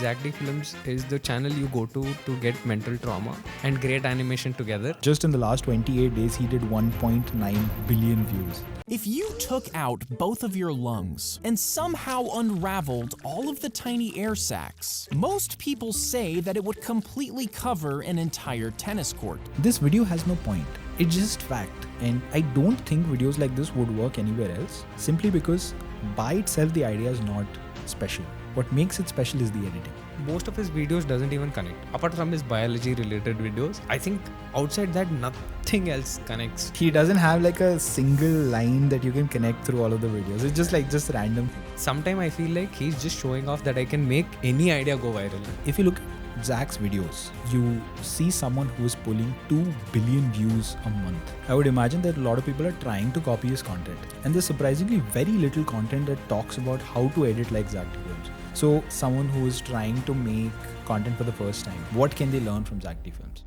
Zack D Films is the channel you go to get mental trauma and great animation together. Just in the last 28 days, he did 1.9 billion views. If you took out both of your lungs and somehow unraveled all of the tiny air sacs, most people say that it would completely cover an entire tennis court. This video has no point. It's just fact. And I don't think videos like this would work anywhere else, simply because by itself the idea is not special. What makes it special is the editing. Most of his videos doesn't even connect. Apart from his biology related videos, I think outside that nothing else connects. He doesn't have like a single line that you can connect through all of the videos. It's just random. Sometimes I feel like he's just showing off that I can make any idea go viral. If you look at Zack's videos, you see someone who is pulling 2 billion views a month. I would imagine that a lot of people are trying to copy his content. And there's surprisingly very little content that talks about how to edit like Zack D Films. So someone who is trying to make content for the first time, what can they learn from Zack D Films?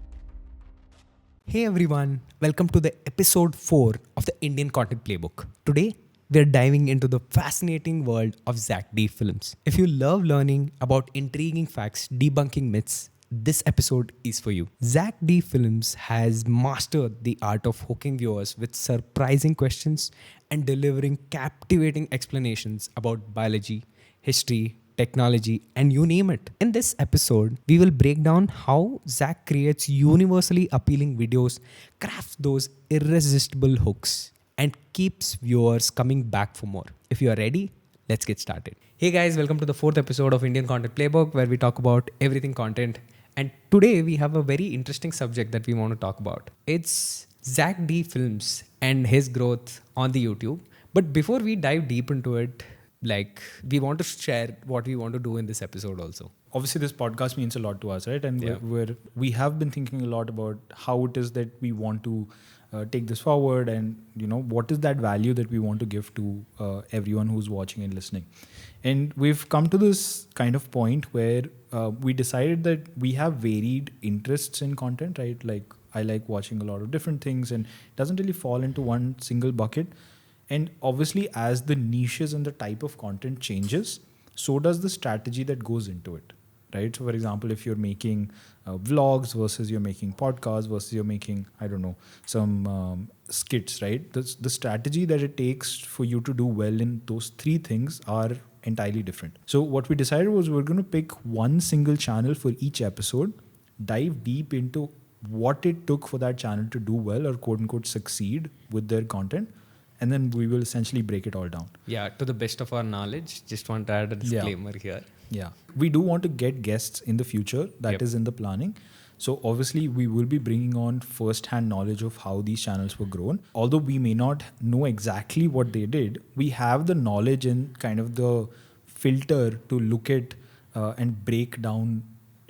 Hey everyone, welcome to the episode 4 of the Indian Content Playbook. Today, we're diving into the fascinating world of Zack D Films. If you love learning about intriguing facts, debunking myths, this episode is for you. Zack D Films has mastered the art of hooking viewers with surprising questions and delivering captivating explanations about biology, history, technology, and you name it. In this episode, we will break down how Zack creates universally appealing videos, crafts those irresistible hooks, and keeps viewers coming back for more. If you are ready, let's get started. Hey guys, welcome to the 4th episode of Indian Content Playbook, where we talk about everything content. And today we have a very interesting subject that we want to talk about. It's Zack D Films and his growth on the YouTube. But before we dive deep into it, we want to share what we want to do in this episode also. Obviously, this podcast means a lot to us, right? And Yeah. we have been thinking a lot about how it is that we want to take this forward, and what is that value that we want to give to everyone who's watching and listening. And we've come to this kind of point where we decided that we have varied interests in content, right? Like I like watching a lot of different things, and it doesn't really fall into one single bucket. And obviously, as the niches and the type of content changes, so does the strategy that goes into it, right? So, for example, if you're making vlogs versus you're making podcasts versus you're making, some skits, right? The strategy that it takes for you to do well in those three things are entirely different. So what we decided was we're going to pick one single channel for each episode, dive deep into what it took for that channel to do well or quote unquote succeed with their content. And then we will essentially break it all down. Yeah, to the best of our knowledge. Just want to add a disclaimer here. Yeah. We do want to get guests in the future. That is in the planning. So obviously we will be bringing on first-hand knowledge of how these channels were grown. Although we may not know exactly what they did, we have the knowledge and kind of the filter to look at and break down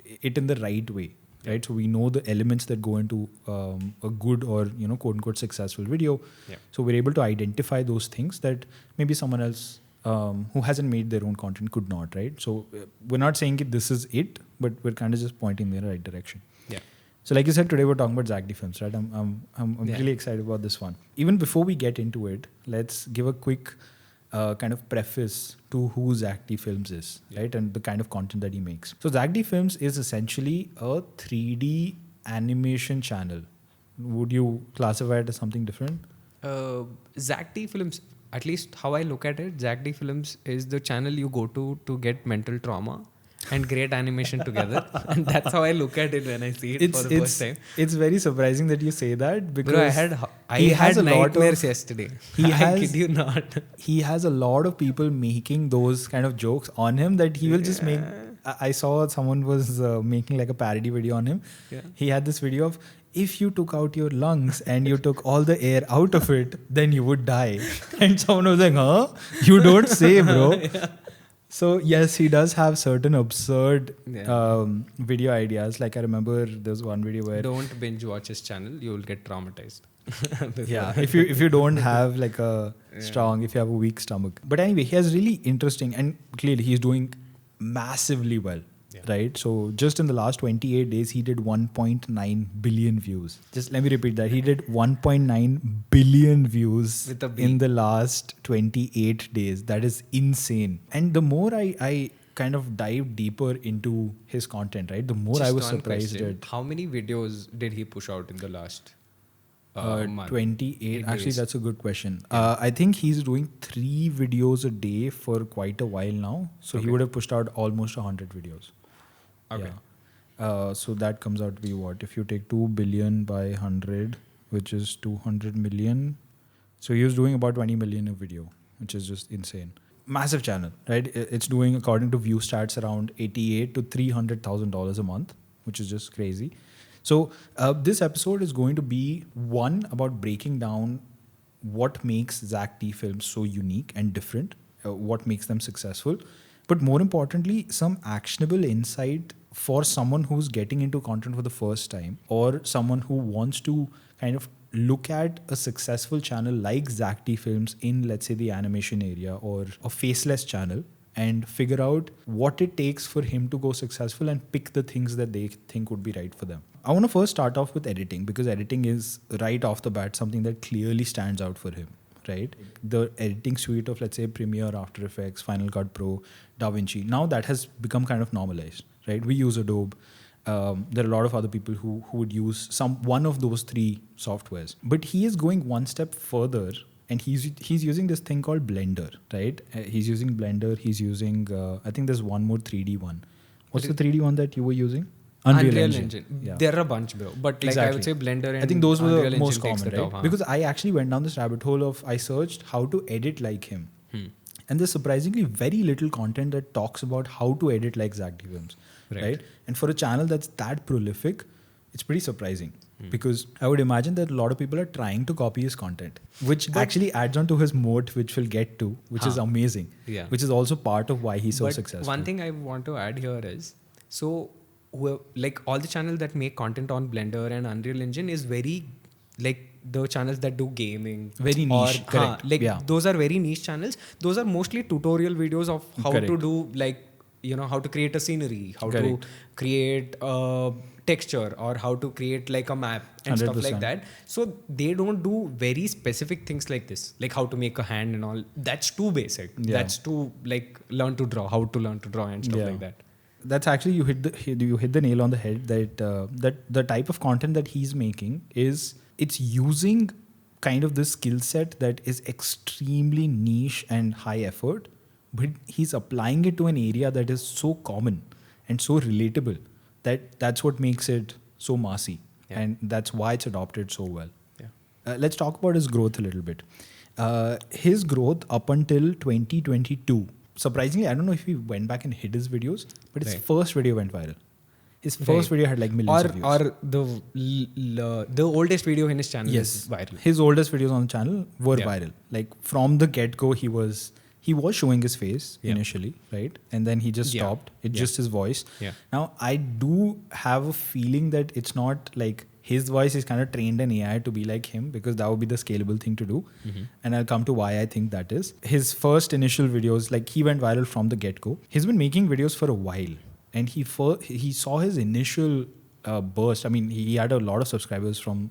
it in the right way. Right, so we know the elements that go into a good or quote unquote successful video. Yeah. So we're able to identify those things that maybe someone else who hasn't made their own content could not. Right, so we're not saying this is it, but we're kind of just pointing in the right direction. Yeah. So like you said, today we're talking about Zack D Films, right? I'm really excited about this one. Even before we get into it, let's give a quick kind of preface to who Zack D Films is, right? And the kind of content that he makes. So Zack D Films is essentially a 3D animation channel. Would you classify it as something different? Zack D Films, at least how I look at it, Zack D Films is the channel you go to get mental trauma and great animation together. And that's how I look at it when I see it for the first time. It's very surprising that you say that, because Bro, I had nightmares yesterday. I kid you not. He has a lot of people making those kind of jokes on him that he will just make. I saw someone was making like a parody video on him. Yeah. He had this video of, if you took out your lungs and you took all the air out of it, then you would die. And someone was like, huh? You don't say, bro. Yeah. So yes, he does have certain absurd video ideas. Like I remember there's one video where don't binge watch his channel, you will get traumatized. Yeah, if you don't have like a strong, if you have a weak stomach. But anyway, he has really interesting, and clearly he's doing massively well. Yeah. Right? So just in the last 28 days, he did 1.9 billion views. Just let me repeat that. He did 1.9 billion views With a B. in the last 28 days. That is insane. And the more I kind of dived deeper into his content, right, the more Just I was one surprised question. at How many videos did he push out in the last month? 28. Actually, days? that's a good question. I think he's doing 3 videos a day for quite a while now. So he Okay. would have pushed out almost 100 videos. Okay. Yeah. So that comes out to be what? If you take 2 billion by 100, which is 200 million. So he was doing about 20 million a video, which is just insane. Massive channel, right? It's doing, according to view stats, around $88,000 to $300,000 a month, which is just crazy. So this episode is going to be one about breaking down what makes Zack D films so unique and different, what makes them successful, but more importantly, some actionable insight for someone who's getting into content for the first time, or someone who wants to kind of look at a successful channel like Zack D Films in, let's say, the animation area, or a faceless channel, and figure out what it takes for him to go successful and pick the things that they think would be right for them. I want to first start off with editing, because editing is right off the bat something that clearly stands out for him, right? The editing suite of, let's say, Premiere, After Effects, Final Cut Pro, DaVinci, now that has become kind of normalized, right? We use Adobe. There are a lot of other people who would use one of those 3 softwares. But he is going one step further, and he's using this thing called Blender, right? He's using Blender. He's using, I think there's one more 3D one. What's the 3D one that you were using? Unreal Engine. Yeah. There are a bunch, bro. But like I would say Blender and I think those were Unreal the Engine most takes common, the right? top, huh? Because I actually went down this rabbit hole of, I searched how to edit like him. And there's surprisingly very little content that talks about how to edit like Zack D Films, right? And for a channel that's that prolific, it's pretty surprising. Because I would imagine that a lot of people are trying to copy his content, which actually adds on to his moat, which we'll get to, which is amazing. Yeah. Which is also part of why he's so But successful. one thing I want to add here is, so like all the channels that make content on Blender and Unreal Engine is very, like, the channels that do gaming, Very niche, correct. Those are very niche channels. Those are mostly tutorial videos of how to do, like, how to create a scenery, how to create a texture, or how to create like a map and 100%. stuff like that. So they don't do very specific things like this, like how to make a hand and all. That's too basic. That's too, like, learn to draw, how to learn to draw and stuff like that. That's actually, you hit the nail on the head, that the type of content that he's making is, it's using kind of this skill set that is extremely niche and high effort, but he's applying it to an area that is so common and so relatable that's what makes it so massy. And that's why it's adopted so well. Let's talk about his growth a little bit. His growth up until 2022, surprisingly, I don't know if he went back and hid his videos, but his first video went viral. His first video had like millions of views. Or the oldest video in his channel is viral. His oldest videos on the channel were viral. Like from the get-go, he was showing his face initially, right? And then he just stopped. It's just his voice. Now, I do have a feeling that it's not like his voice is kind of trained an AI to be like him, because that would be the scalable thing to do. And I'll come to why I think that is. His first initial videos, like he went viral from the get-go. He's been making videos for a while. And he saw his initial burst. I mean, he had a lot of subscribers from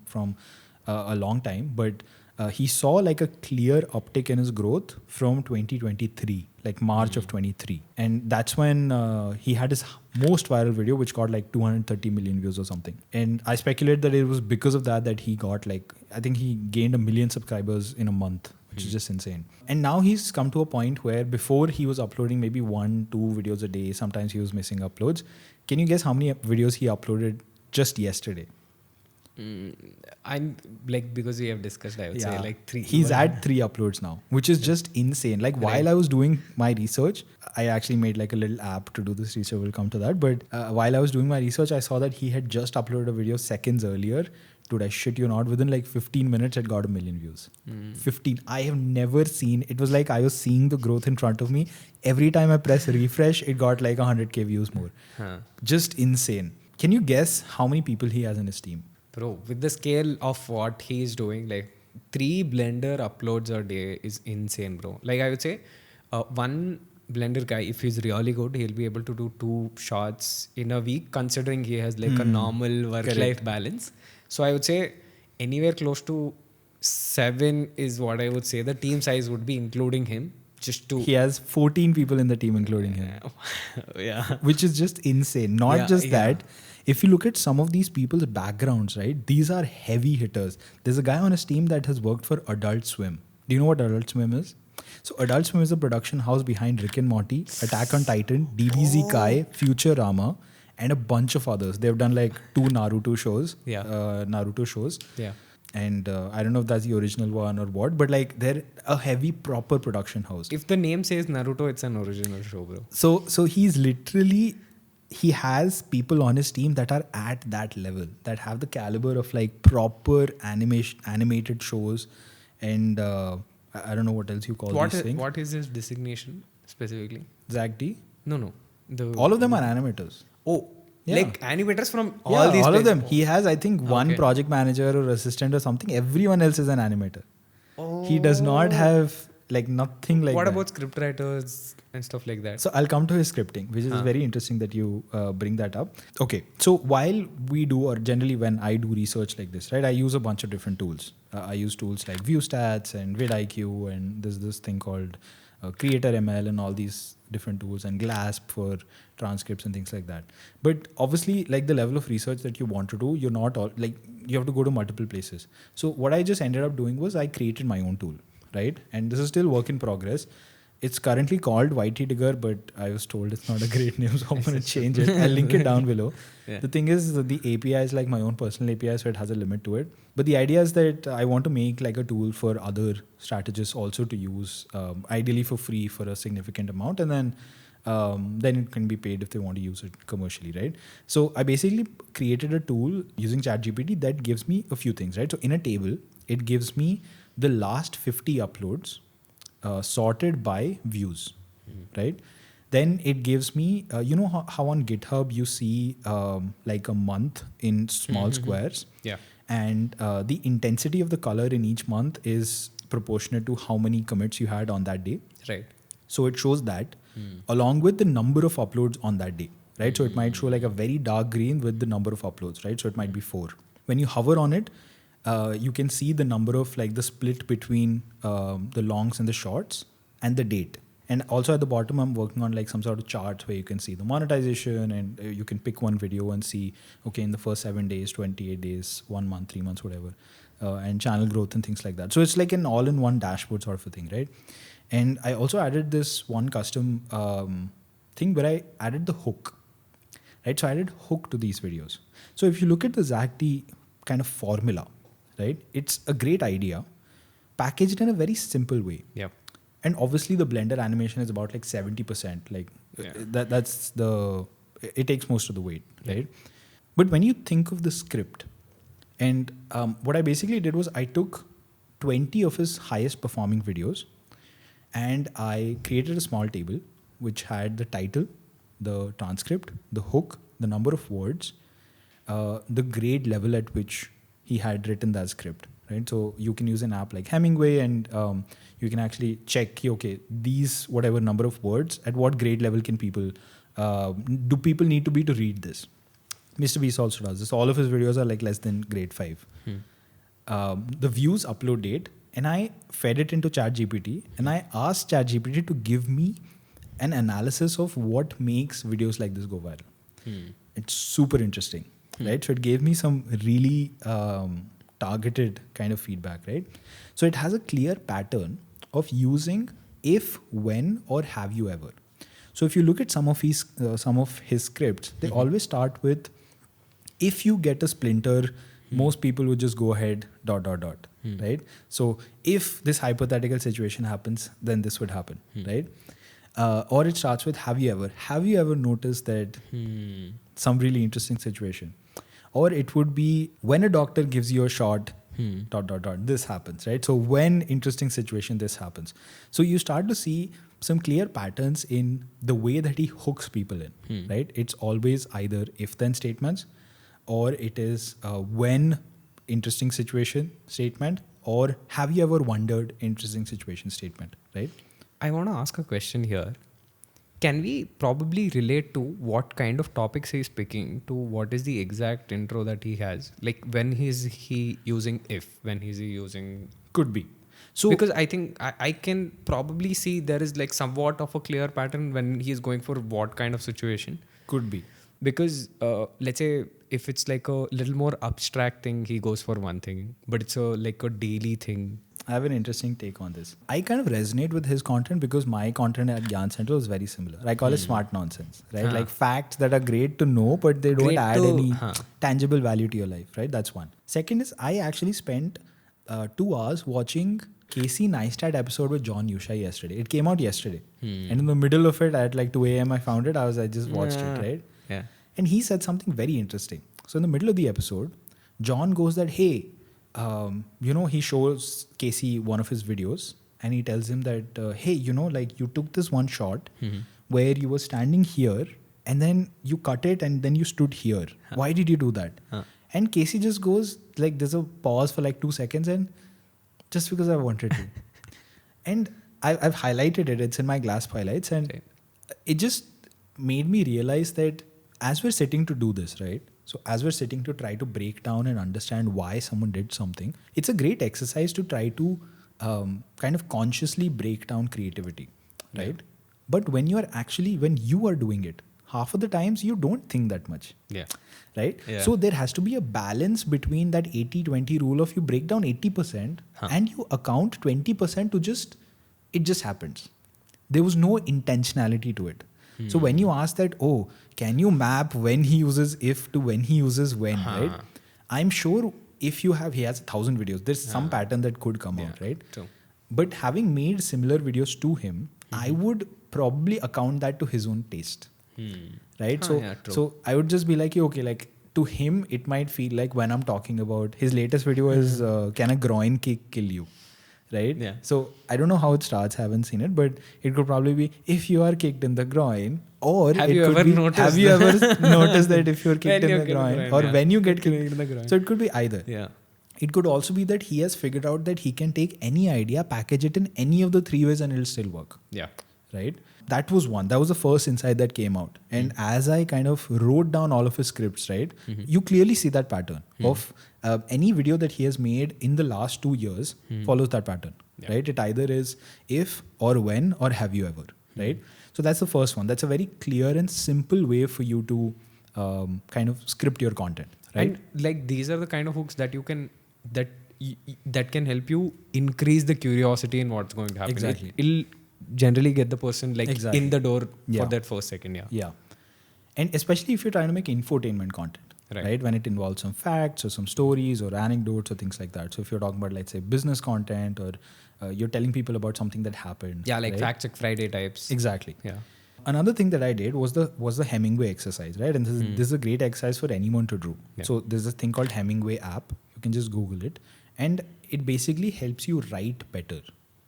a long time, but he saw like a clear uptick in his growth from 2023, like March of 23. And that's when he had his most viral video, which got like 230 million views or something. And I speculate that it was because of that he got like, I think he gained 1 million subscribers in a month, which is just insane. And now he's come to a point where before he was uploading maybe 1-2 videos a day. Sometimes he was missing uploads. Can you guess how many videos he uploaded just yesterday? I'm like, because we have discussed, I would say like 3. He's at 3 uploads now, which is just insane. Like while I was doing my research, I actually made like a little app to do this research. We'll come to that. But while I was doing my research, I saw that he had just uploaded a video seconds earlier. Dude, I shit you not, within like 15 minutes, it got 1 million views. 15. I have never seen, it was like I was seeing the growth in front of me. Every time I press refresh, it got like 100k views more. Just insane. Can you guess how many people he has in his team? Bro, with the scale of what he's doing, like 3 Blender uploads a day is insane, bro. Like I would say, one Blender guy, if he's really good, he'll be able to do 2 shots in a week, considering he has like a normal work-life balance. So I would say anywhere close to 7 is what I would say the team size would be, including him, just to. He has 14 people in the team, including him. Yeah. Which is just insane. Not just that. If you look at some of these people's backgrounds, right? These are heavy hitters. There's a guy on his team that has worked for Adult Swim. Do you know what Adult Swim is? So Adult Swim is a production house behind Rick and Morty, Attack on Titan, DBZ Kai, Futurama, and a bunch of others. They've done like 2 Naruto shows. Yeah. And I don't know if that's the original one or what, but like they're a heavy proper production house. If the name says Naruto, it's an original show, bro. So he's literally, he has people on his team that are at that level, that have the caliber of like proper animated shows, and I don't know what else you call these things. What is his designation specifically? Zack D? No. All of them are animators. Oh, Yeah. like animators from all these all places. of them. He has, I think, one Okay. project manager or assistant or something. Everyone else is an animator. He does not have like nothing like What that. about script writers and stuff like that? So I'll come to his scripting, which is very interesting that you bring that up. Okay, so while we do, or generally when I do research like this, right, I use a bunch of different tools. I use tools like ViewStats and vidIQ, and there's this thing called Creator ML and all these different tools, and GLASP for transcripts and things like that. But obviously, like the level of research that you want to do, you're not all like, you have to go to multiple places. So what I just ended up doing was I created my own tool, right? And this is still work in progress. It's currently called YT Digger, but I was told it's not a great name, so I'm going to change it. I'll link it down below. Yeah. The thing is, the API is like my own personal API, so it has a limit to it. But the idea is that I want to make like a tool for other strategists also to use, ideally for free for a significant amount, and then it can be paid if they want to use it commercially, right? So I basically created a tool using ChatGPT that gives me a few things, right? So in a table, it gives me the last 50 uploads sorted by views, right? Then it gives me, you know how on GitHub you see like a month in small squares? Yeah. And the intensity of the color in each month is proportionate to how many commits you had on that day. Right. So it shows that along with the number of uploads on that day, right? So it might show like a very dark green with the number of uploads, right? So it might be 4. When you hover on it, you can see the number of like the split between the longs and the shorts and the date. And also at the bottom, I'm working on like some sort of charts where you can see the monetization, and you can pick one video and see, okay, in the first 7 days, 28 days, 1 month, 3 months, whatever, and channel growth and things like that. So it's like an all-in-one dashboard sort of a thing, right? And I also added this one custom thing where I added the hook, right? So I added hook to these videos. So if you look at the Zack D kind of formula, right, it's a great idea packaged in a very simple way. Yeah. And obviously the Blender animation is about like 70%. Like that's it takes most of the weight, right? But when you think of the script, and what I basically did was I took 20 of his highest performing videos, and I created a small table which had the title, the transcript, the hook, the number of words, the grade level at which he had written that script, right? So you can use an app like Hemingway, and you can actually check, okay, these whatever number of words, at what grade level can people, do people need to be to read this? Mr. Beast also does this. All of his videos are like less than grade 5. The views upload date, and I fed it into ChatGPT, and I asked ChatGPT to give me an analysis of what makes videos like this go viral. It's super interesting, right? So it gave me some really targeted kind of feedback, right? So it has a clear pattern of using if, when, or have you ever. So if you look at some of his scripts, they always start with, if you get a splinter, most people would just go ahead, ... right? So if this hypothetical situation happens, then this would happen, right? Or it starts with, have you ever noticed that some really interesting situation? Or it would be, when a doctor gives you a shot, ... this happens, right? So when interesting situation, this happens. So you start to see some clear patterns in the way that he hooks people in, right? It's always either if-then statements, or it is when interesting situation statement, or have you ever wondered interesting situation statement, right? I want to ask a question here. Can we probably relate to what kind of topics he's picking to what is the exact intro that he has? Like when is he using if? When is he using... Could be. So because I think I can probably see there is like somewhat of a clear pattern when he is going for what kind of situation. could be. Because let's say if it's like a little more abstract thing, he goes for one thing, but it's like a daily thing. I have an interesting take on this. I kind of resonate with his content because my content at gyaancentral is very similar. I call it smart nonsense, right? Like facts that are great to know, but they don't Great add to- any huh. tangible value to your life, right? That's one. Second is I actually spent 2 hours watching Casey Neistat episode with John Yushai yesterday. It came out yesterday. And in the middle of it at like 2 a.m. I found it. I just watched it, right? Yeah. And he said something very interesting. So in the middle of the episode, John goes that, hey, he shows Casey one of his videos and he tells him that, hey, like you took this one shot where you were standing here and then you cut it and then you stood here. Why did you do that? And Casey just goes like, there's a pause for like 2 seconds and just because I wanted to. And I've highlighted it. It's in my Glass highlights. And it just made me realize that as we're sitting to do this, right? So as we're sitting to try to break down and understand why someone did something, it's a great exercise to try to kind of consciously break down creativity, right? Yeah. But when you are doing it, half of the times you don't think that much. Yeah. Right? Yeah. So there has to be a balance between that 80-20 rule of you break down 80% and you account 20% to it just happens. There was no intentionality to it. So when you ask that, can you map when he uses if to when he uses when, right? I'm sure if he has 1,000 videos, there's some pattern that could come out, right? True. But having made similar videos to him, I would probably account that to his own taste. Right? So I would just be like, okay, like to him, it might feel like when I'm talking about his latest video is, can a groin kick kill you? Right? Yeah. So I don't know how it starts, haven't seen it, but it could probably be if you are kicked in the groin, or have it you could ever be, noticed have you ever noticed that if you're kicked When in you're the groin, kicked in the or groin, when you get kicked kicked in the groin. So it could be either. Yeah. It could also be that he has figured out that he can take any idea, package it in any of the 3 ways and it'll still work. Yeah. Right? That was one. That was the first insight that came out. And as I kind of wrote down all of his scripts, right, you clearly see that pattern of any video that he has made in the last 2 years follows that pattern, right? It either is if or when or have you ever, right? So that's the first one. That's a very clear and simple way for you to kind of script your content, right? And like these are the kind of hooks that you can that can help you increase the curiosity in what's going to happen. Exactly. It'll generally get the person like Exactly. in the door Yeah. for that first second. Yeah. Yeah. And especially if you're trying to make infotainment content, Right. right? When it involves some facts or some stories or anecdotes or things like that. So if you're talking about, let's say, business content or you're telling people about something that happened. Yeah, like right? Fact Check Friday types. Exactly. Yeah. Another thing that I did was the Hemingway exercise, right? And this is a great exercise for anyone to do. Yeah. So there's this thing called Hemingway app. You can just Google it. And it basically helps you write better.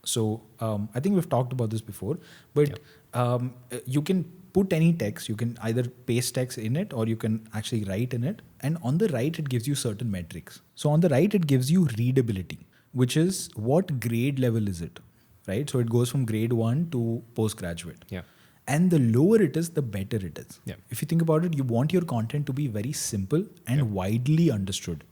So I think we've talked about this before, but you can put any text. You can either paste text in it or you can actually write in it. And on the right, it gives you certain metrics. So on the right, it gives you readability, which is what grade level is it, right? So it goes from grade 1 to postgraduate. Yeah. And the lower it is, the better it is. Yeah. If you think about it, you want your content to be very simple and widely understood,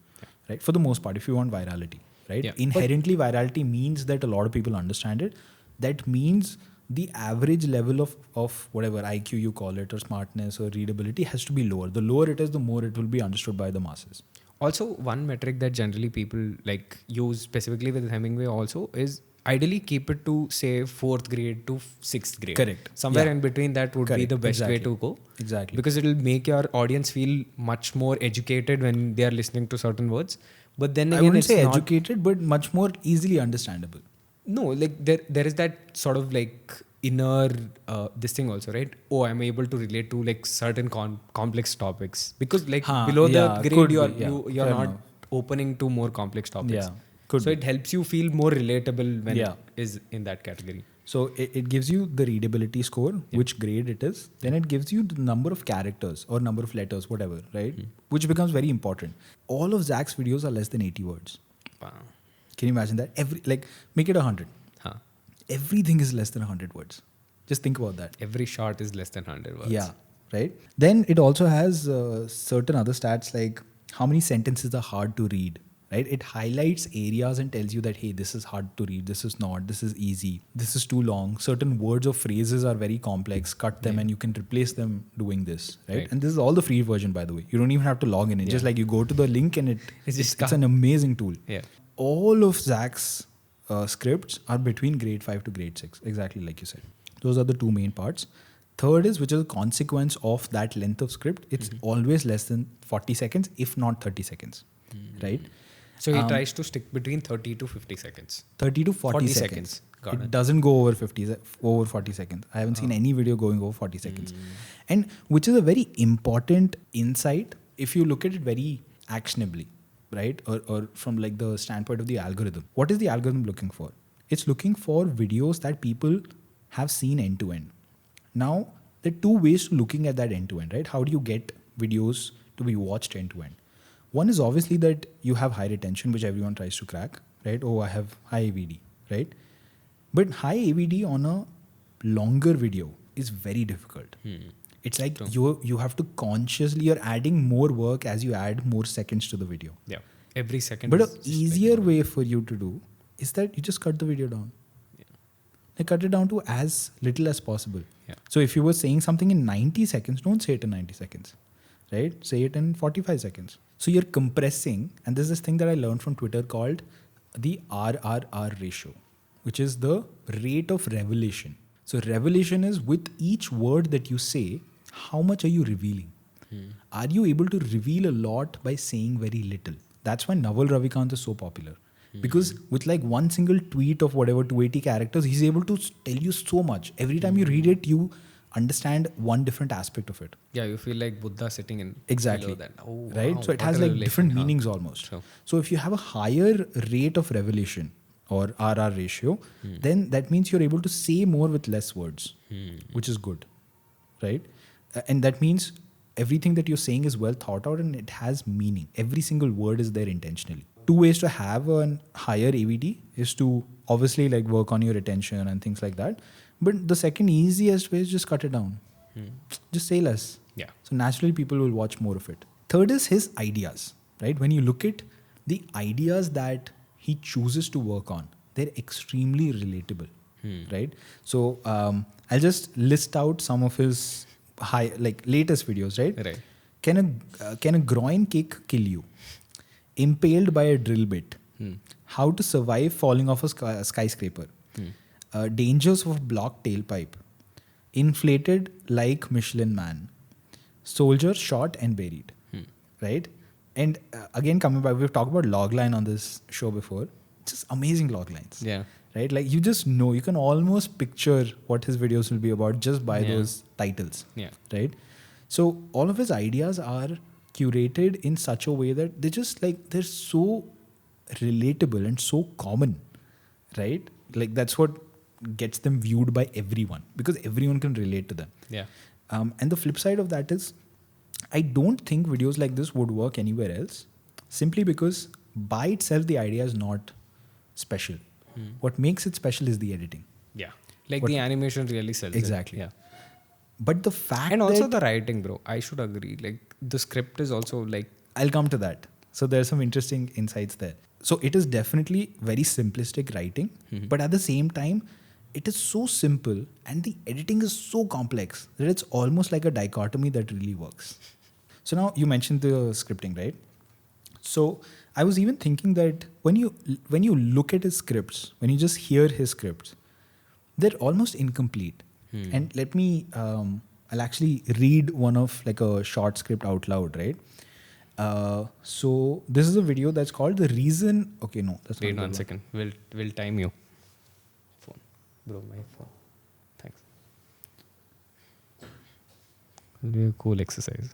right? For the most part, if you want virality, right? Yeah. Inherently, virality means that a lot of people understand it. That means the average level of whatever IQ you call it or smartness or readability has to be lower. The lower it is, the more it will be understood by the masses. Also, one metric that generally people like use specifically with Hemingway also is ideally keep it to say 4th grade to 6th grade. Correct. Somewhere Yeah. in between that would be Correct. the best way Exactly. to go. Exactly. Because it will make your audience feel much more educated when they are listening to certain words. But then I again, wouldn't it's say not, educated, but much more easily understandable. No, like there is that sort of like inner this thing also, right? Oh, I'm able to relate to like certain complex topics because like below yeah, the could grade be, yeah. you're Fair not enough. opening to more complex topics. Yeah, could so be. it helps you feel more relatable when Yeah. it is in that category. So it gives you the readability score, which grade it is. Then it gives you the number of characters or number of letters, whatever, right? Which becomes very important. All of Zack's videos are less than 80 words. Wow. Can you imagine that? Make it 100. Huh. Everything is less than 100 words. Just think about that. Every shot is less than 100 words. Yeah, right? Then it also has certain other stats like how many sentences are hard to read, right? It highlights areas and tells you that, hey, this is hard to read, this is not, this is easy, this is too long, certain words or phrases are very complex, cut them and you can replace them doing this, right? And this is all the free version, by the way. You don't even have to log in. It's just like you go to the link and it's an amazing tool. All of Zack's scripts are between grade 5 to grade 6, exactly like you said. Those are the two main parts. Third is, which is a consequence of that length of script, it's always less than 40 seconds, if not 30 seconds, right? So he tries to stick between 30 to 50 seconds. 30 to 40 seconds. Got it. Doesn't go over 40 seconds. I haven't seen any video going over 40 seconds. And which is a very important insight if you look at it very actionably, right? Or from like the standpoint of the algorithm. What is the algorithm looking for? It's looking for videos that people have seen end to end. Now, there are two ways to looking at that end to end, right? How do you get videos to be watched end to end? One is obviously that you have high retention, which everyone tries to crack, right? Oh, I have high AVD, right? But high AVD on a longer video is very difficult. It's like you have to consciously, you're adding more work as you add more seconds to the video. Yeah. Every second. But an easier way for you to do is that you just cut the video down. Like cut it down to as little as possible. So if you were saying something in 90 seconds, don't say it in 90 seconds, right? Say it in 45 seconds. So you're compressing, and there's this thing that I learned from Twitter called the RRR ratio, which is the rate of revelation. So revelation is with each word that you say, how much are you revealing? Are you able to reveal a lot by saying very little? That's why Naval Ravikant is so popular. Because with like one single tweet of whatever 280 characters, he's able to tell you so much. Every time you read it, you understand one different aspect of it. Yeah, you feel like Buddha sitting in exactly below that. Oh, right? Wow, so it has like different meanings almost. Sure. So if you have a higher rate of revelation or RR ratio, then that means you're able to say more with less words, which is good, right? And that means everything that you're saying is well thought out and it has meaning. Every single word is there intentionally. Two ways to have a higher AVD is to obviously like work on your retention and things like that. But the second easiest way is just cut it down. Just say less. Yeah. So naturally people will watch more of it. Third is his ideas, right? When you look at the ideas that he chooses to work on, they're extremely relatable, right? So I'll just list out some of his latest videos, right? Right. Can a groin kick kill you? Impaled by a drill bit. How to survive falling off a skyscraper. Dangers of a blocked tailpipe. Inflated like Michelin Man. Soldier shot and buried. Right? And again, coming back, we've talked about logline on this show before. Just amazing loglines. Yeah. Right? Like you just know, you can almost picture what his videos will be about just by those titles. Yeah. Right? So all of his ideas are curated in such a way that they're so relatable and so common, right? Like that's what gets them viewed by everyone because everyone can relate to them. Yeah. And the flip side of that is, I don't think videos like this would work anywhere else, simply because by itself the idea is not special. What makes it special is the editing. Yeah. Like the animation really sells. Exactly. Yeah. But the fact and also the writing, bro. I should agree. Like the script is also like. I'll come to that. So there's some interesting insights there. So it is definitely very simplistic writing, but at the same time, it is so simple and the editing is so complex that it's almost like a dichotomy that really works. So now you mentioned the scripting, right? So I was even thinking that when you look at his scripts, when you just hear his scripts, they're almost incomplete. And let me, I'll actually read one of like a short script out loud, right? So this is a video that's called The Reason. Okay, no, that's Wait not 1 second. We'll time you. Phone. Bro, my phone. Thanks. It'll be a cool exercise.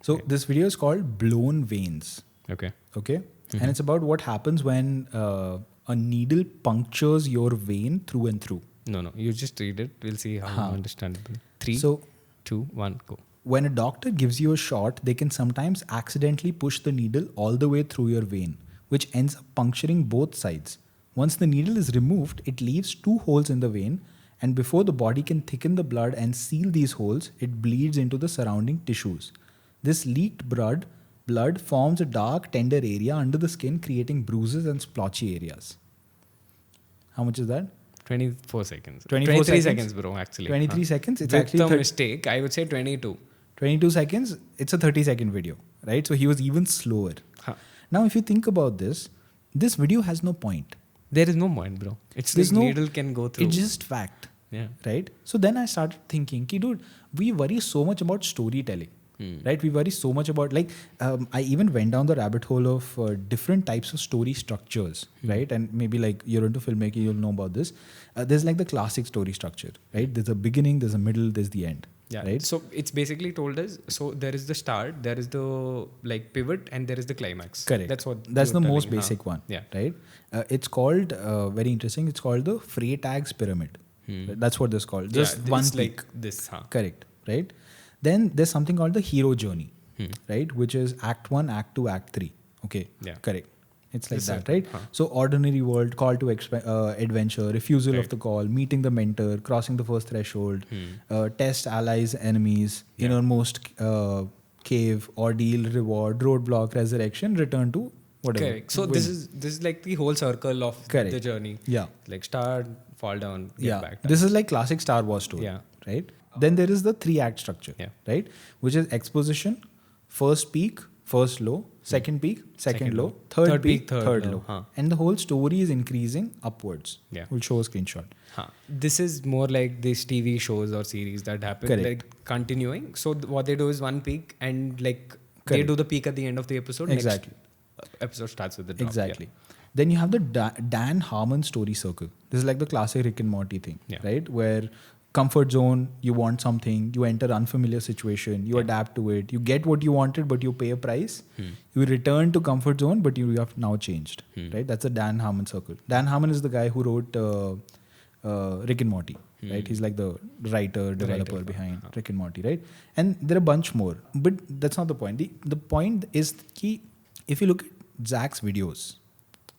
So this video is called Blown Veins. Okay. Okay. And it's about what happens when a needle punctures your vein through and through. No. You just read it. We'll see how understandable. 3, So 2, 1, go. when a doctor gives you a shot, they can sometimes accidentally push the needle all the way through your vein, which ends up puncturing both sides. Once the needle is removed, it leaves 2 holes in the vein, and before the body can thicken the blood and seal these holes, it bleeds into the surrounding tissues. This leaked blood blood forms a dark, tender area under the skin, creating bruises and splotchy areas. How much is that? 24 seconds. 24 23 seconds? seconds, bro, actually. 23 seconds? It's With actually the mistake, I would say 22. 22 seconds. It's a 30-second video, right? So he was even slower. Huh. Now, if you think about this video has no point. There is no point, bro. It's There's like no- needle can go through. It's just fact, Yeah. right? So then I started thinking, dude, we worry so much about storytelling. Right, we worry so much about I even went down the rabbit hole of different types of story structures, right? And maybe like you're into filmmaking, you'll know about this. There's like the classic story structure, right? There's a beginning, there's a middle, there's the end. Yeah. Right. So it's basically told us. So there is the start, there is the like pivot, and there is the climax. Correct. That's what. That's you're the most telling, basic one. Yeah. Right. It's called very interesting. It's called the Freytag's pyramid. That's what this is called. Just yeah, one it's peak. like this. Huh? Correct. Right. Then there's something called the hero journey. Right, which is Act 1, Act 2, Act 3. Okay. Yeah. Correct. It's like This that, circle, right? huh. So ordinary world, call to adventure, refusal Right. of the call, meeting the mentor, crossing the first threshold, test allies, enemies, Yeah. innermost cave, ordeal, reward, roadblock, resurrection, return to whatever. Correct. So Win. this is like the whole circle of Correct. the journey. Yeah. Like start, fall down, get Yeah. back. This is like classic Star Wars story. Yeah. Right. Then there is the 3-act structure. Yeah. Right. Which is exposition, first peak, first low, second peak, second low, third peak, third low. Huh. And the whole story is increasing upwards. Yeah. We'll show a screenshot. Huh. This is more like these TV shows or series that happen, Correct. like continuing. So what they do is one peak, and like they Correct. do the peak at the end of the episode. Exactly. Next episode starts with the drop. Exactly. Then you have the Dan Harmon story circle. This is like the classic Rick and Morty thing, Yeah. right? Where comfort zone, you want something, you enter unfamiliar situation, you adapt to it, you get what you wanted, but you pay a price. You return to comfort zone, but you have now changed, right? That's the Dan Harmon circle. Dan Harmon is the guy who wrote Rick and Morty, right? He's like the writer, developer behind Rick and Morty, right? And there are a bunch more, but that's not the point. The point is that if you look at Zack's videos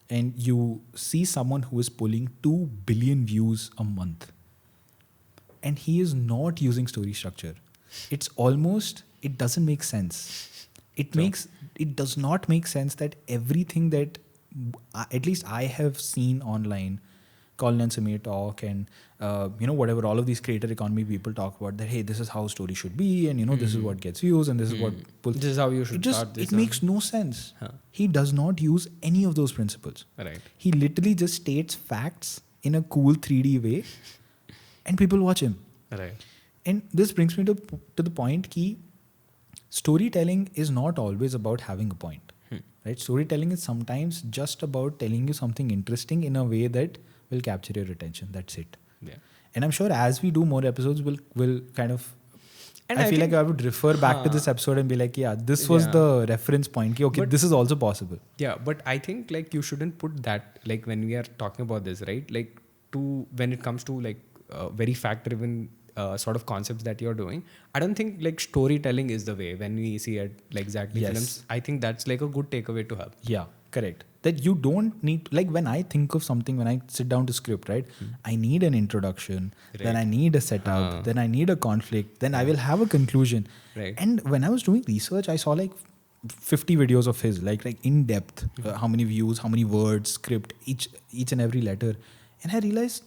and you see someone who is pulling 2 billion views a month, and he is not using story structure, it's almost, it doesn't make sense. It does not make sense that everything that at least I have seen online, Colin and Samir talk, and whatever all of these creator economy people talk about, that hey, this is how story should be, and this is what gets views, and this is what pulls. This is how you should start this. It makes no sense. Huh. He does not use any of those principles. Right. He literally just states facts in a cool 3D way, and people watch him. Right. And this brings me to the point that storytelling is not always about having a point. Right? Storytelling is sometimes just about telling you something interesting in a way that will capture your attention. That's it. Yeah. And I'm sure as we do more episodes, we'll kind of. And I I feel like think- I would refer back to this episode and be like, yeah, this was Yeah. the reference point. Okay, But- this is also possible. Yeah, but I think like you shouldn't put that, like when we are talking about this, right? Like when it comes to like very fact-driven sort of concepts that you're doing, I don't think like storytelling is the way. When we see it like Zack D Yes. films, I think that's like a good takeaway to have. Yeah, correct. That you don't need, like when I think of something, when I sit down to script, right? I need an introduction, then I need a setup, then I need a conflict, then I will have a conclusion. Right. And when I was doing research, I saw like 50 videos of his, like in depth, how many views, how many words, script, each and every letter. And I realized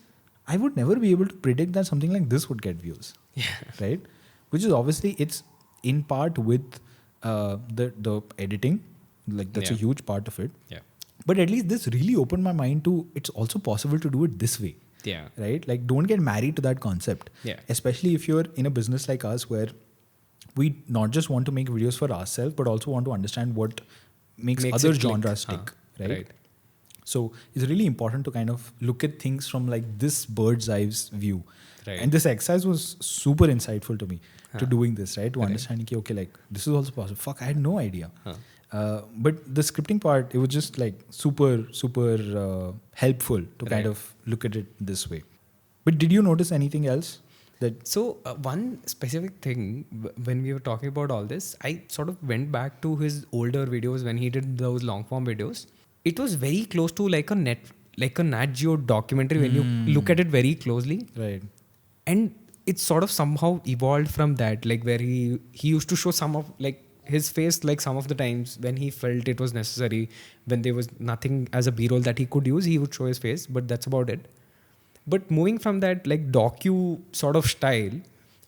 I would never be able to predict that something like this would get views. Yeah. Right? Which is obviously, it's in part with the editing, like that's a Yeah. huge part of it. Yeah. But at least this really opened my mind to it's also possible to do it this way. Yeah. Right? Like don't get married to that concept. Yeah. Especially if you're in a business like us where we not just want to make videos for ourselves, but also want to understand what makes Makes other it click. genres stick. Huh. Right? So it's really important to kind of look at things from like this bird's eye view. Right. And this exercise was super insightful to me to doing this, right? To understand, okay, like this is also possible. Fuck, I had no idea. But the scripting part, it was just like super helpful to kind of look at it this way. But did you notice anything else? So one specific thing, when we were talking about all this, I sort of went back to his older videos when he did those long form videos. It was very close to like a Nat Geo documentary when you look at it very closely. Right. And it's sort of somehow evolved from that, like where he used to show some of like his face, like some of the times when he felt it was necessary, when there was nothing as a B-roll that he could use, he would show his face, but that's about it. But moving from that like docu sort of style,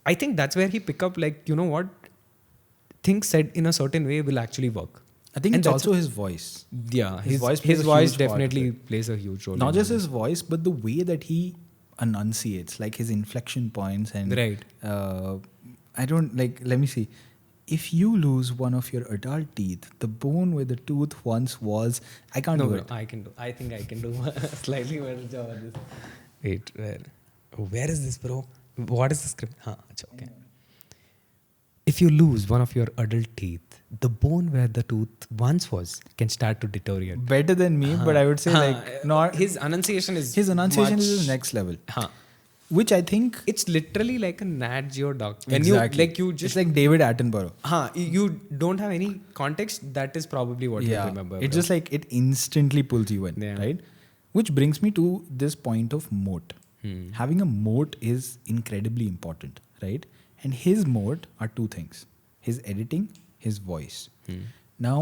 I think that's where he pick up like, you know what, things said in a certain way will actually work. I think And it's that's also his voice. Yeah, His voice plays his a voice huge part of definitely it. plays a huge role. Not in just all his voice, but the way that he enunciates, like his inflection points and Right. I don't like. Let me see. If you lose one of your adult teeth, the bone where the tooth once was, I can't do No, it. I can do. I think I can do a slightly better job at this. Wait, where is this, bro? What is the script? Okay. If you lose one of your adult teeth, the bone where the tooth once was can start to deteriorate. Better than me, but I would say like not. His enunciation is His enunciation much, is the next level, Huh. which I think It's literally like a Nat Geo doc. When exactly. you It's just like David Attenborough. you don't have any context. That is probably what you remember. It's bro. just like it instantly pulls you in, Yeah. right? Which brings me to this point of moat. Hmm. Having a moat is incredibly important, right? And his moat are two things: his editing, his voice. Hmm. Now,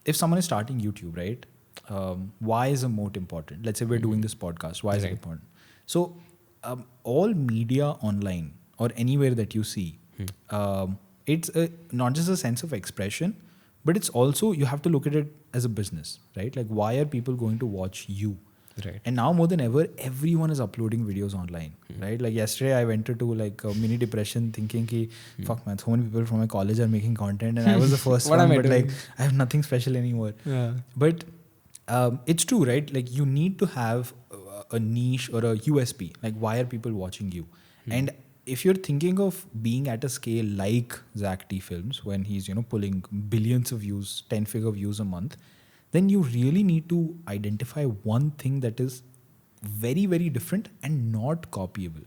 if someone is starting YouTube, right? Why is a moat important? Let's say we're doing this podcast. Why is it Right. important? So, all media online or anywhere that you see, it's not just a sense of expression, but it's also, you have to look at it as a business, right? Like, why are people going to watch you? Right. And now more than ever, everyone is uploading videos online, right? Like yesterday, I went into like a mini depression, thinking ki, fuck man, so many people from my college are making content, and I was the first What one, am I but doing? like I have nothing special anymore. Yeah. But it's true, right? Like you need to have a niche or a USP. Like, why are people watching you? And if you're thinking of being at a scale like Zack D films, when he's pulling billions of views, 10-figure views a month, then you really need to identify one thing that is very, very different and not copyable.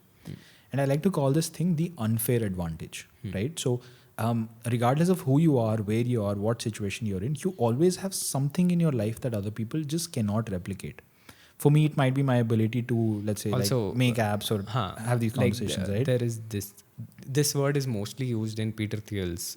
And I like to call this thing the unfair advantage, right? So regardless of who you are, where you are, what situation you're in, you always have something in your life that other people just cannot replicate. For me, it might be my ability to, let's say, Also, like make apps or have these conversations, right? There is this word is mostly used in Peter Thiel's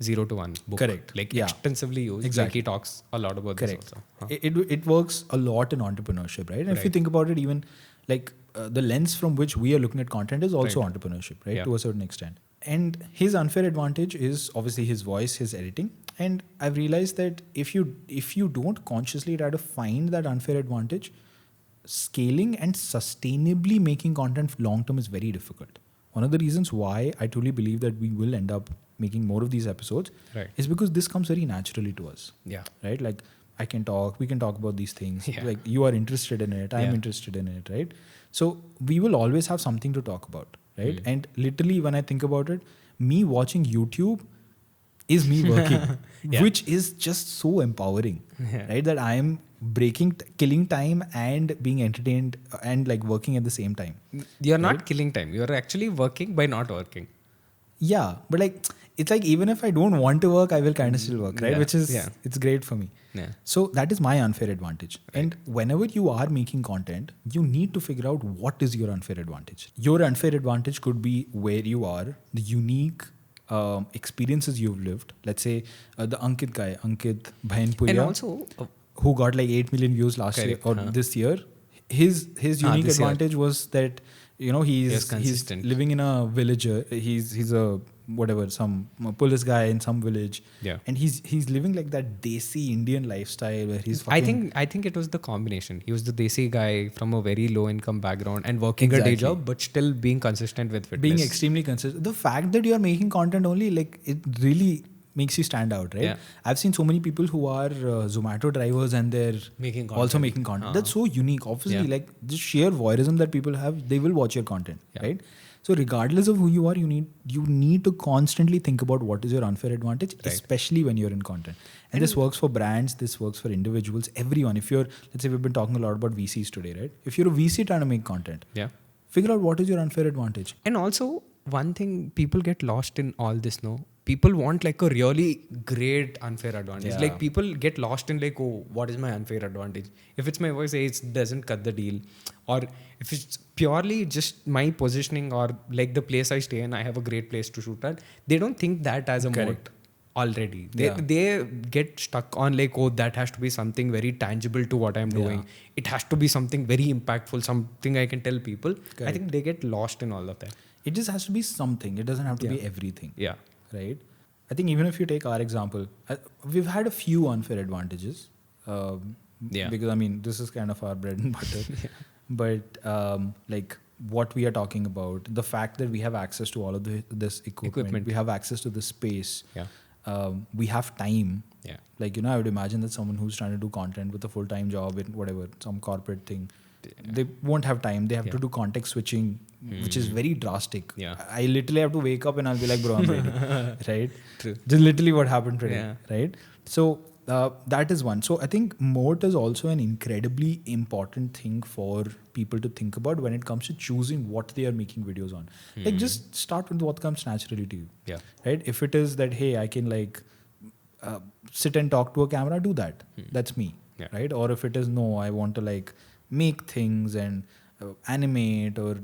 0 to 1 book. Correct. Like Yeah. extensively used. Exactly. Like he talks a lot about Correct. this also. It works a lot in entrepreneurship, right? And if you Right. think about it, even like the lens from which we are looking at content is also Right. entrepreneurship, right? Yeah. To a certain extent. And his unfair advantage is obviously his voice, his editing. And I've realized that if you don't consciously try to find that unfair advantage, scaling and sustainably making content long term is very difficult. One of the reasons why I truly believe that we will end up making more of these episodes Right. is because this comes very naturally to us. Yeah. Right? Like we can talk about these things. Yeah. Like you are interested in it, I'm Yeah. interested in it, right? So we will always have something to talk about, right? And literally when I think about it, me watching YouTube is me working, Yeah. which is just so empowering, Yeah. right? That I am killing time and being entertained and like working at the same time. You're not killing time. You're actually working by not working. Yeah, but like it's like even if I don't want to work, I will kind of still work, right? Yeah, Which is yeah. it's great for me. Yeah. So that is my unfair advantage. And whenever you are making content, you need to figure out what is your unfair advantage. Your unfair advantage could be where you are, the unique experiences you've lived. Let's say the Ankit guy, Ankit Bhainpuria, And also, who got like 8 million views last year or this year. His unique this year. advantage was that he's consistent. living in a village. He's a whatever, some police guy in some village. Yeah. And he's living like that desi Indian lifestyle where he's fucking, I think it was the combination. He was the desi guy from a very low income background and working a Exactly. day job, but still being consistent with fitness. being extremely consistent. The fact that you are making content only, like, it really makes you stand out, right? Yeah. I've seen so many people who are Zomato drivers and they're Making also content. making content. That's so unique. Obviously, Yeah. like just sheer voyeurism that people have, they will watch your content, Yeah. right? So regardless of who you are, you need to constantly think about what is your unfair advantage, Right. especially when you're in content. And this works for brands, this works for individuals, everyone. If you're, let's say we've been talking a lot about VCs today, right? If you're a VC trying to make content, Yeah. figure out what is your unfair advantage. And also, one thing people get lost in all this, no? People want like a really great unfair advantage. Yeah. Like people get lost in like, oh, what is my unfair advantage? If it's my voice, it doesn't cut the deal. Or if it's purely just my positioning or like the place I stay in, I have a great place to shoot at. They don't think that as a Correct. moat. already. Yeah. They get stuck on like, oh, that has to be something very tangible to what I'm doing. It has to be something very impactful, something I can tell people. I Correct. think they get lost in all of that. It just has to be something. It doesn't have to Yeah. be everything. Yeah. Right? I think even if you take our example, we've had a few unfair advantages. Yeah. Because I mean, this is kind of our bread and butter. But like what we are talking about, the fact that we have access to all of this equipment, we have access to this space, we have time. Yeah. Like, I would imagine that someone who's trying to do content with a full-time job in whatever, some corporate thing, they won't have time. They have to do context switching, which is very drastic. Yeah. I literally have to wake up and I'll be like, bro, I'm ready. Right? True. Just literally what happened today. Yeah. Right? So that is one. So I think moat is also an incredibly important thing for people to think about when it comes to choosing what they are making videos on. Like, just start with what comes naturally to you. Yeah. Right? If it is that, hey, I can like sit and talk to a camera, do that. That's me. Yeah. Right? Or if it is, no, I want to like make things and animate or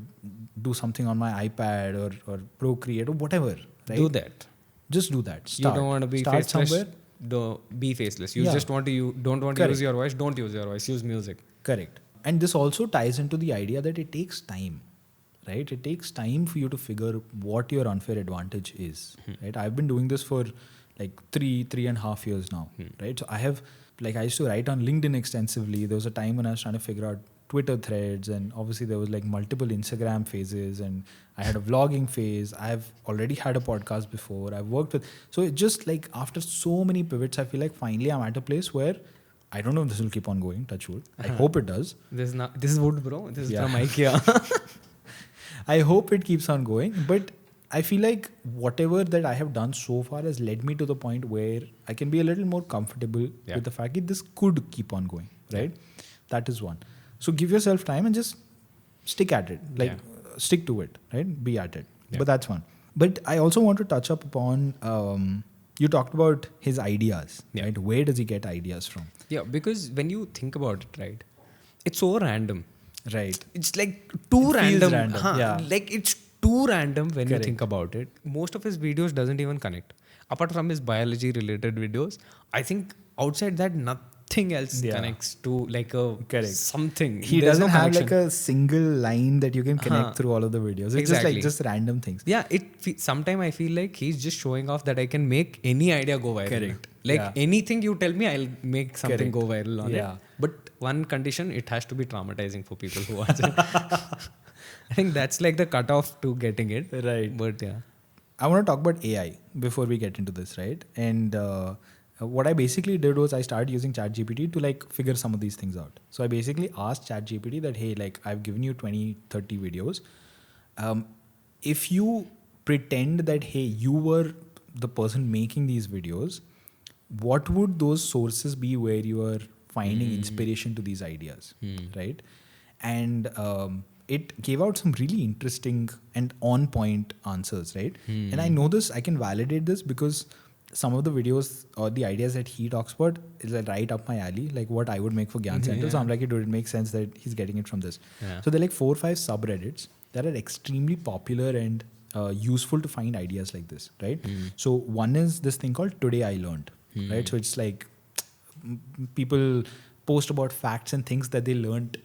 do something on my iPad or Procreate or whatever. Right? Do that. Just do that. Start. You don't want to be Start faceless. somewhere. Be faceless. You Yeah. just want to. You don't want to Correct. use your voice. Don't use your voice. Use music. Correct. And this also ties into the idea that it takes time, right? It takes time for you to figure what your unfair advantage is, right? I've been doing this for like 3.5 years now, right? So I used to write on LinkedIn extensively. There was a time when I was trying to figure out Twitter threads, and obviously there was like multiple Instagram phases, and I had a vlogging phase. I've already had a podcast before. I've worked with, so it just like after so many pivots, I feel like finally I'm at a place where I don't know if this will keep on going, touch wood. I hope it does. This is wood, bro. This is Yeah. from IKEA. I hope it keeps on going, but I feel like whatever that I have done so far has led me to the point where I can be a little more comfortable with the fact that this could keep on going, right? That is one. So give yourself time and just stick at it, stick to it, right? Be at it. Yeah. But that's one. But I also want to touch up upon, you talked about his ideas, right? Where does he get ideas from? Yeah, because when you think about it, right, it's so random. Right. It's like too It feels random. random, yeah. Like it's too random when Correct. you think about it. Most of his videos doesn't even connect. Apart from his biology related videos, I think outside that nothing else connects to like a something. He There's doesn't no have connection. like a single line that you can connect through all of the videos. It's just random things. Yeah, sometimes I feel like he's just showing off that I can make any idea go viral. Correct. Like anything you tell me, I'll make something go viral on Yeah. it. But one condition, it has to be traumatizing for people who watch it. I think that's like the cutoff to getting it. Right. But yeah. I want to talk about AI before we get into this, right? And what I basically did was I started using ChatGPT to like figure some of these things out. So I basically asked ChatGPT that, hey, like I've given you 20, 30 videos. If you pretend that, hey, you were the person making these videos, what would those sources be where you are finding inspiration to these ideas, right? And it gave out some really interesting and on-point answers, right? And I know this, I can validate this because some of the videos or the ideas that he talks about is like right up my alley, like what I would make for gyaancentral. So I'm like, it makes sense that he's getting it from this. Yeah. So there are like 4 or 5 subreddits that are extremely popular and useful to find ideas like this, right? So one is this thing called Today I Learned, right? So it's like people post about facts and things that they learned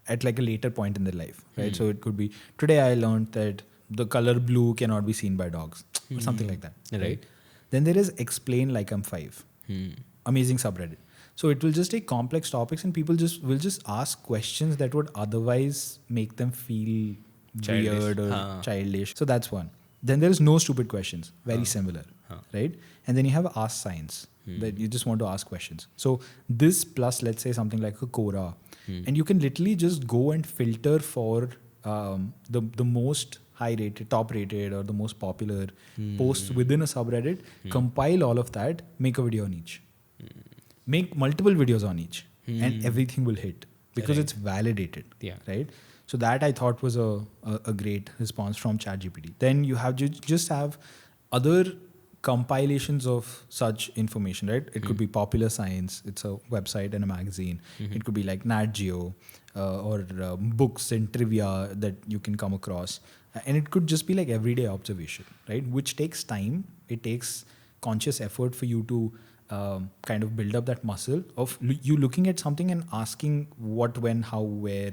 at like a later point in their life, right? So it could be, today I learned that the color blue cannot be seen by dogs, or something like that, right? Then there is Explain Like I'm 5, amazing subreddit. So it will just take complex topics and people will just ask questions that would otherwise make them feel weird or childish. So that's one. Then there is No Stupid Questions, very similar, right? And then you have Ask Science, that you just want to ask questions. So this plus, let's say something like a Quora, and you can literally just go and filter for the most high rated, top rated, or the most popular posts within a subreddit, compile all of that, make a video on each. Make multiple videos on each, and everything will hit because it's validated, right? So that I thought was a great response from ChatGPT. Then you just have other compilations of such information, right? It could be Popular Science, it's a website and a magazine. It could be like Nat Geo or books and trivia that you can come across. And it could just be like everyday observation, right? Which takes time. It takes conscious effort for you to kind of build up that muscle of you looking at something and asking what, when, how, where,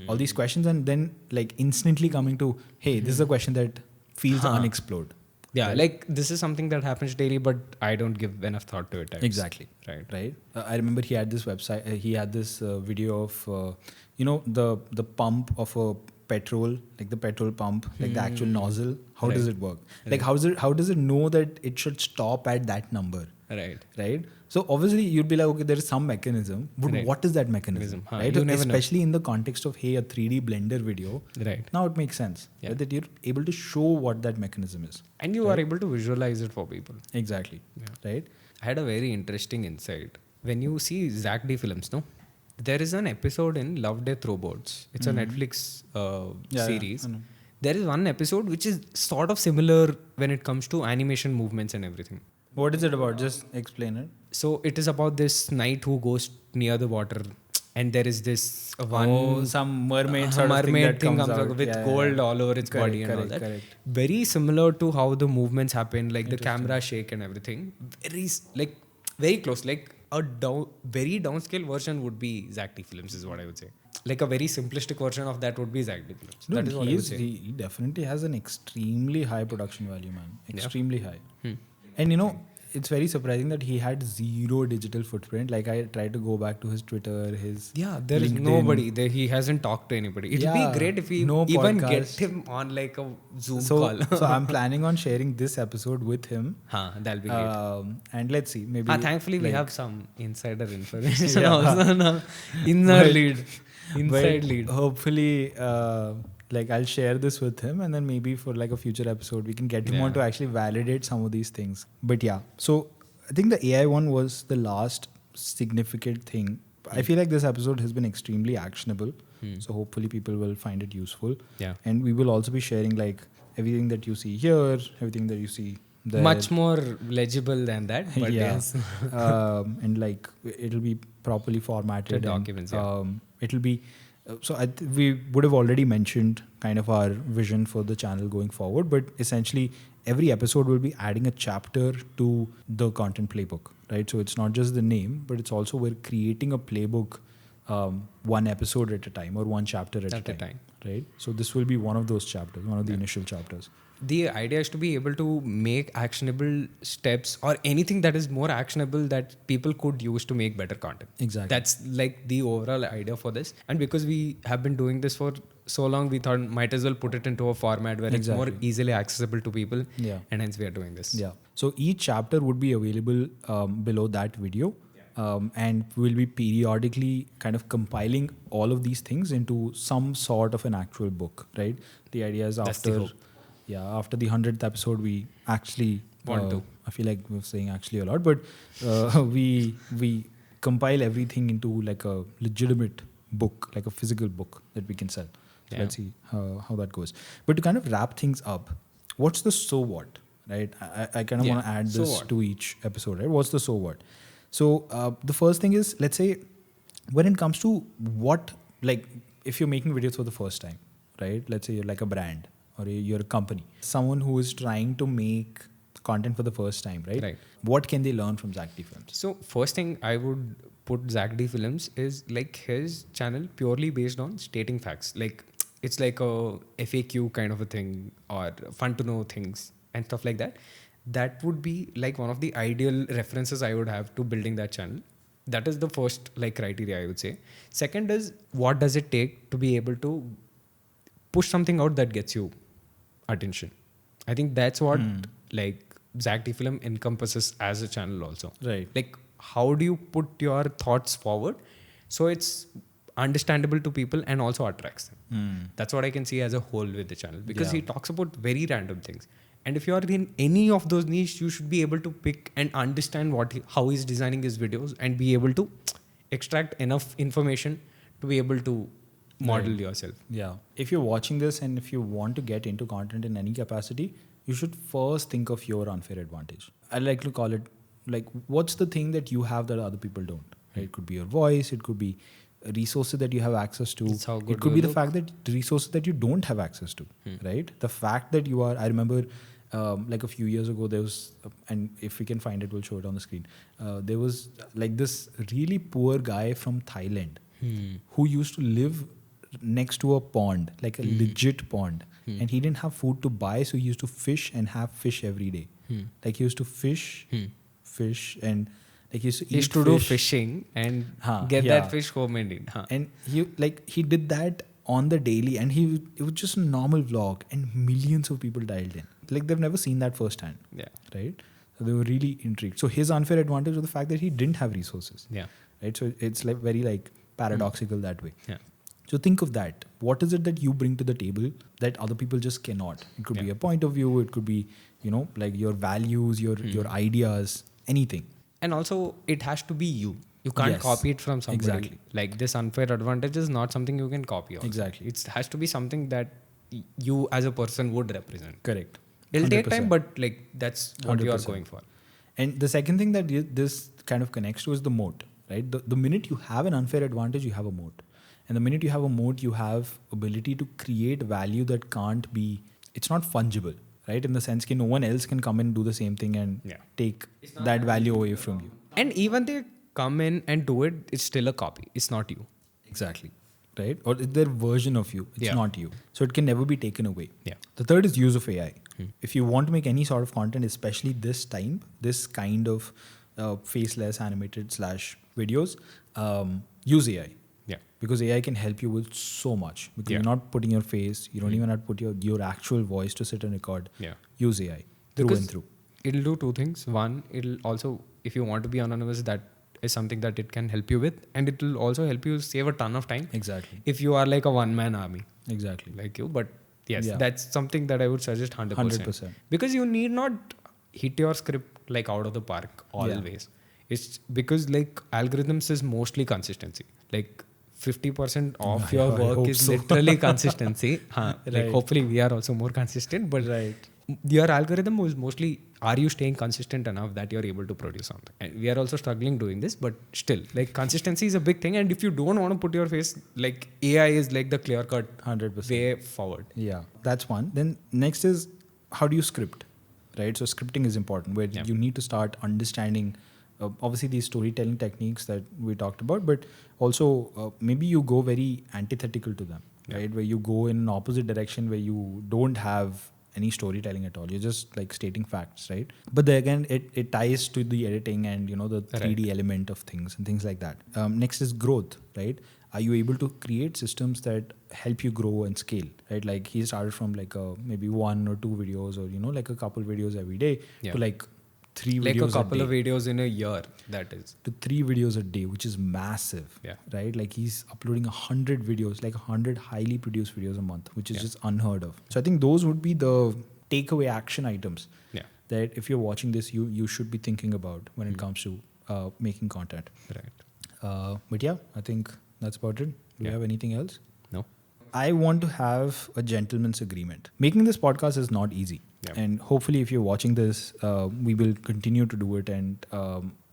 all these questions, and then like instantly coming to, hey, this is a question that feels unexplored. Yeah, right? like this is something that happens daily, but I don't give enough thought to it. Exactly. Right. I remember he had this website. He had this video of the pump of a petrol, like the petrol pump, like the actual nozzle. How does it work? Like how does it know that it should stop at that number? Right. So obviously you'd be like, okay, there is some mechanism, but what is that mechanism? Right. Especially in the context of, hey, a 3D Blender video. Right. Now it makes sense that you're able to show what that mechanism is, and you are able to visualize it for people. Exactly. Right. I had a very interesting insight. When you see Zack D films, no, there is an episode in Love, Death, Robots. It's a Netflix series. I know. There is one episode which is sort of similar when it comes to animation movements and everything. What is it about? Just explain it. So it is about this knight who goes near the water, and there is this one some mermaid thing comes out with gold all over its body and all that. Correct. Very similar to how the movements happen, like the camera shake and everything. Very close. Like a very downscale version would be Zack D films, is what I would say. Like a very simplistic version of that would be Zack D films. Dude, that is what I would say. He definitely has an extremely high production value, man. Extremely high. Hmm. And it's very surprising that he had zero digital footprint. Like I tried to go back to his Twitter, his there is LinkedIn. nobody there. He hasn't talked to anybody. It would be great if we even get him on like a Zoom call. So I'm planning on sharing this episode with him. That'll be great. And let's see, maybe. Thankfully, we have some insider information also now. Inside lead. Hopefully, I'll share this with him, and then maybe for like a future episode, we can get him on to actually validate some of these things. But yeah, so I think the AI one was the last significant thing. I feel like this episode has been extremely actionable. So hopefully people will find it useful. Yeah. And we will also be sharing like everything that you see here, everything that you see there. Much more legible than that, but yes. And like it'll be properly formatted. The documents, it'll be... we would have already mentioned kind of our vision for the channel going forward, but essentially every episode will be adding a chapter to the content playbook, right? So it's not just the name, but it's also we're creating a playbook, one episode at a time or one chapter at a time, right? So this will be one of those chapters, one of the initial chapters. The idea is to be able to make actionable steps or anything that is more actionable that people could use to make better content. Exactly. That's like the overall idea for this. And because we have been doing this for so long, we thought might as well put it into a format where it's more easily accessible to people. Yeah. And hence we are doing this. Yeah. So each chapter would be available below that video. And we'll be periodically kind of compiling all of these things into some sort of an actual book, right? The idea is after the 100th episode, we actually I feel like we're saying actually a lot, but we compile everything into like a legitimate book, like a physical book that we can sell. So let's see how that goes. But to kind of wrap things up, what's the so what, right? I kind of want to add this to each episode, right? What's the so what? So the first thing is, let's say when it comes to what, like if you're making videos for the first time, right? Let's say you're like a brand or you're a company, someone who is trying to make content for the first time, right? What can they learn from Zack D films? So first thing I would put Zack D films is like his channel purely based on stating facts. Like it's like a FAQ kind of a thing or fun to know things and stuff like that. That would be like one of the ideal references I would have to building that channel. That is the first like criteria I would say. Second is, what does it take to be able to push something out that gets you attention? I think that's what like Zack D film encompasses as a channel also. Right. Like how do you put your thoughts forward so it's understandable to people and also attracts them? That's what I can see as a whole with the channel, because he talks about very random things. And if you are in any of those niche, you should be able to pick and understand how he's designing his videos and be able to extract enough information to be able to model yourself. Yeah. If you're watching this and if you want to get into content in any capacity, you should first think of your unfair advantage. I like to call it like, what's the thing that you have that other people don't? Right? It could be your voice. It could be resources that you have access to. It could be the fact that resources that you don't have access to, right? The fact that you are, I remember like a few years ago, there was, and if we can find it, we'll show it on the screen. There was like this really poor guy from Thailand who used to live next to a pond, like a legit pond, and he didn't have food to buy, so he used to fish and have fish every day. Like he used to fish, and like he used to eat He used to do fishing and get yeah. that fish home and eat. And he did that on the daily, and it was just a normal vlog, and millions of people dialed in. Like they've never seen that firsthand. Yeah. Right. So they were really intrigued. So his unfair advantage was the fact that he didn't have resources. Yeah. Right. So it's like very like paradoxical that way. Yeah. So think of that. What is it that you bring to the table that other people just cannot? It could be a point of view. It could be, like your values, your ideas, anything. And also, it has to be you. You can't Yes, copy it from somebody. exactly. Like this unfair advantage is not something you can copy. Also. Exactly. It has to be something that you as a person would represent. Correct. It'll take time, 100%. but like that's what you are 100%. going for. And the second thing that this kind of connects to is the moat, right? The minute you have an unfair advantage, you have a moat. And the minute you have a moat, you have ability to create value that can't be, it's not fungible, right? In the sense that no one else can come in and do the same thing and take that value away from you. And even they come in and do it, it's still a copy. It's not you. Exactly. Right? Or it's their version of you. It's Yeah. not you. So it can never be taken away. Yeah. The third is use of AI. If you want to make any sort of content, especially this kind of faceless animated / videos, use AI. Yeah. Because AI can help you with so much. Because Yeah. you're not putting your face, you don't even have to put your actual voice to sit and record. Yeah. Use AI through Because and through. It'll do two things. One, it'll also, if you want to be anonymous, that is something that it can help you with. And it will also help you save a ton of time. Exactly. If you are like a one-man army. Exactly. Like you. But yes, Yeah. that's something that I would suggest 100%. 100%. Because you need not hit your script like out of the park always. It's because like algorithms is mostly consistency. Like 50% of your I work hope is so. literally consistency. Like Right. hopefully we are also more consistent, but your algorithm was mostly, are you staying consistent enough that you're able to produce something? And we are also struggling doing this, but still, like consistency is a big thing. And if you don't want to put your face, like AI is like the clear cut 100%. way forward. Yeah, that's one. Then next is, how do you script, right? So scripting is important, where you need to start understanding, obviously these storytelling techniques that we talked about, but also maybe you go very antithetical to them, right? Where you go in an opposite direction, where you don't have any storytelling at all. You're just like stating facts, right? But then again, it ties to the editing and the 3D element of things and things like that. Next is growth, right? Are you able to create systems that help you grow and scale, right? Like he started from like maybe 1 or 2 videos, or like a couple videos every day to like 3 videos Like a couple day. of videos in a year, that is. To 3 videos a day, which is massive, right? Like he's uploading 100 videos, like 100 highly produced videos a month, which is just unheard of. So I think those would be the takeaway action items that if you're watching this, you should be thinking about when it comes to making content. Right. But yeah, I think that's about it. Do you have anything else? No. I want to have a gentleman's agreement. Making this podcast is not easy. And hopefully if you're watching this, we will continue to do it. And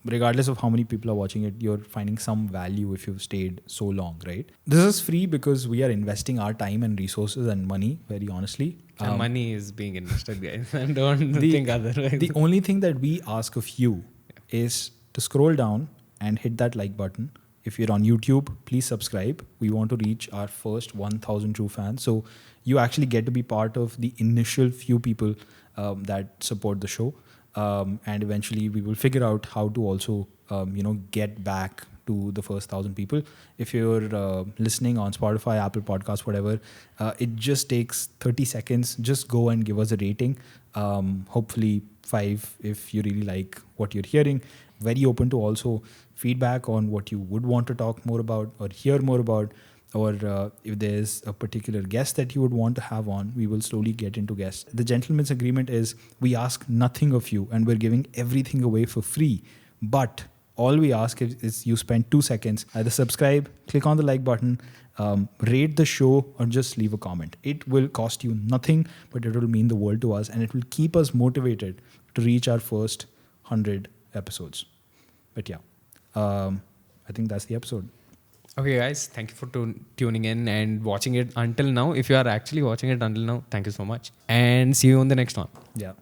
regardless of how many people are watching it, you're finding some value if you've stayed so long, right? This is free because we are investing our time and resources and money, very honestly. Money is being invested, guys. And don't think otherwise. The only thing that we ask of you is to scroll down and hit that like button. If you're on YouTube, please subscribe. We want to reach our first 1,000 true fans. So you actually get to be part of the initial few people that support the show. And eventually we will figure out how to also, get back to the first 1,000 people. If you're listening on Spotify, Apple Podcasts, whatever, it just takes 30 seconds. Just go and give us a rating. Hopefully 5 if you really like what you're hearing. Very open to also feedback on what you would want to talk more about or hear more about, or if there's a particular guest that you would want to have on, we will slowly get into guests. The gentleman's agreement is we ask nothing of you and we're giving everything away for free. But all we ask is you spend 2 seconds, either subscribe, click on the like button, rate the show, or just leave a comment. It will cost you nothing, but it will mean the world to us, and it will keep us motivated to reach our first 100 episodes. But yeah, I think that's the episode. Okay, guys, thank you for tuning in and watching it until now. If you are actually watching it until now, thank you so much. And see you on the next one. Yeah.